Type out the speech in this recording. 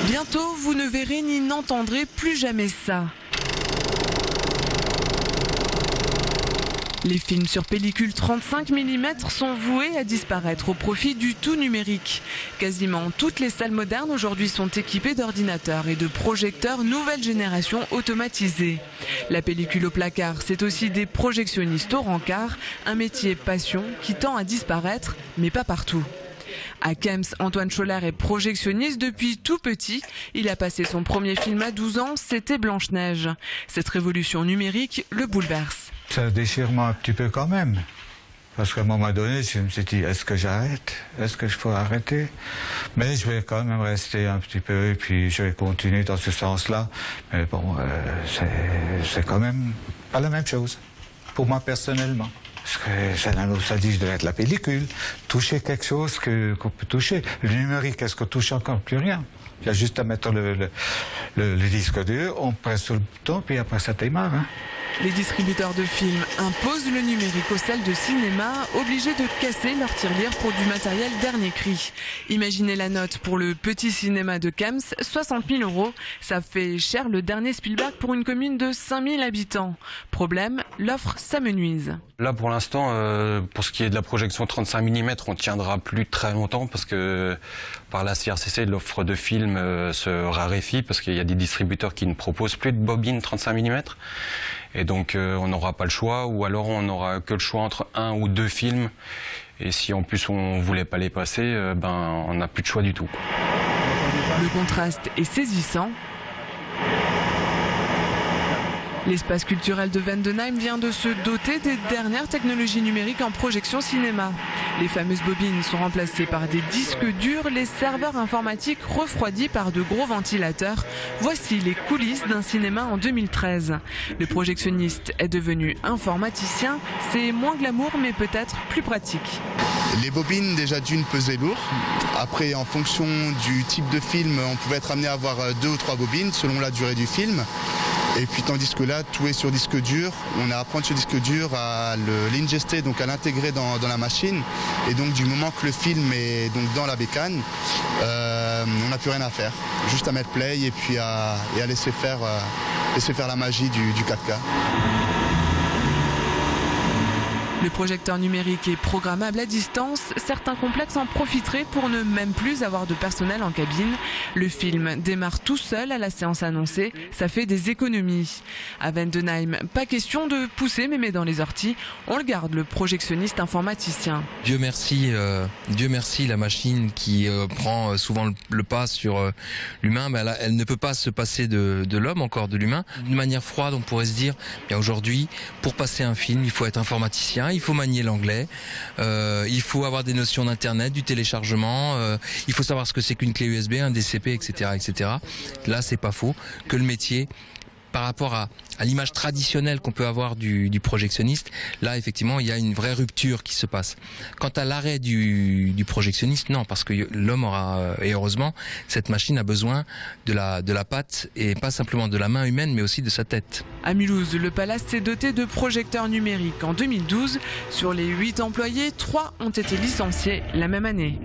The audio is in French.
Bientôt, vous ne verrez ni n'entendrez plus jamais ça. Les films sur pellicule 35 mm sont voués à disparaître au profit du tout numérique. Quasiment toutes les salles modernes aujourd'hui sont équipées d'ordinateurs et de projecteurs nouvelle génération automatisés. La pellicule au placard, c'est aussi des projectionnistes au rencard, un métier passion qui tend à disparaître, mais pas partout. À Kems, Antoine Scholler est projectionniste depuis tout petit. Il a passé son premier film à 12 ans, c'était Blanche-Neige. Cette révolution numérique le bouleverse. Ça déchire moi un petit peu quand même. Parce qu'à un moment donné, je me suis dit, est-ce que j'arrête? Est-ce que je peux arrêter? Mais je vais quand même rester un petit peu et puis je vais continuer dans ce sens-là. Mais bon, c'est quand même pas la même chose, pour moi personnellement. Parce que c'est la nostalgie de la pellicule. Toucher quelque chose qu'on peut toucher. Le numérique, est-ce qu'on touche encore plus rien? Il y a juste à mettre le disque dur, on presse sur le bouton, puis après ça démarre. Hein. Les distributeurs de films imposent le numérique aux salles de cinéma, obligés de casser leur tirelire pour du matériel dernier cri. Imaginez la note pour le petit cinéma de Kems, 60 000 €. Ça fait cher le dernier Spielberg pour une commune de 5 000 habitants. Problème, l'offre s'amenuise. Là pour l'instant, pour ce qui est de la projection 35 mm, on tiendra plus très longtemps parce que par la CRCC, l'offre de films se raréfie parce qu'il y a des distributeurs qui ne proposent plus de bobines 35 mm. Et donc on n'aura pas le choix, ou alors on n'aura que le choix entre un ou deux films. Et si en plus on voulait pas les passer, on n'a plus de choix du tout. Le contraste est saisissant. L'espace culturel de Vendenheim vient de se doter des dernières technologies numériques en projection cinéma. Les fameuses bobines sont remplacées par des disques durs, les serveurs informatiques refroidis par de gros ventilateurs. Voici les coulisses d'un cinéma en 2013. Le projectionniste est devenu informaticien. C'est moins glamour mais peut-être plus pratique. Les bobines déjà d'une pesaient lourd. Après, en fonction du type de film, on pouvait être amené à avoir 2 ou 3 bobines selon la durée du film. Et puis tandis que là, tout est sur disque dur. On a à prendre ce disque dur, à l'ingester, donc à l'intégrer dans la machine. Et donc du moment que le film est donc dans la bécane, on n'a plus rien à faire. Juste à mettre play et puis à laisser faire la magie du 4K. Le projecteur numérique est programmable à distance. Certains complexes en profiteraient pour ne même plus avoir de personnel en cabine. Le film démarre tout seul à la séance annoncée. Ça fait des économies. À Vendenheim, pas question de pousser mémé dans les orties. On le garde, le projectionniste informaticien. Dieu merci, la machine qui prend souvent le pas sur l'humain, mais elle ne peut pas se passer de l'homme, encore de l'humain. D'une manière froide, on pourrait se dire, bien aujourd'hui, pour passer un film, il faut être informaticien. Il faut manier l'anglais, il faut avoir des notions d'internet, du téléchargement, il faut savoir ce que c'est qu'une clé USB, un DCP, etc., etc. Là, c'est pas faux que le métier, par rapport à l'image traditionnelle qu'on peut avoir du projectionniste, là effectivement il y a une vraie rupture qui se passe. Quant à l'arrêt du projectionniste, non, parce que l'homme aura, et heureusement, cette machine a besoin de la patte, et pas simplement de la main humaine, mais aussi de sa tête. À Mulhouse, le Palace s'est doté de projecteurs numériques en 2012. Sur les 8 employés, 3 ont été licenciés la même année.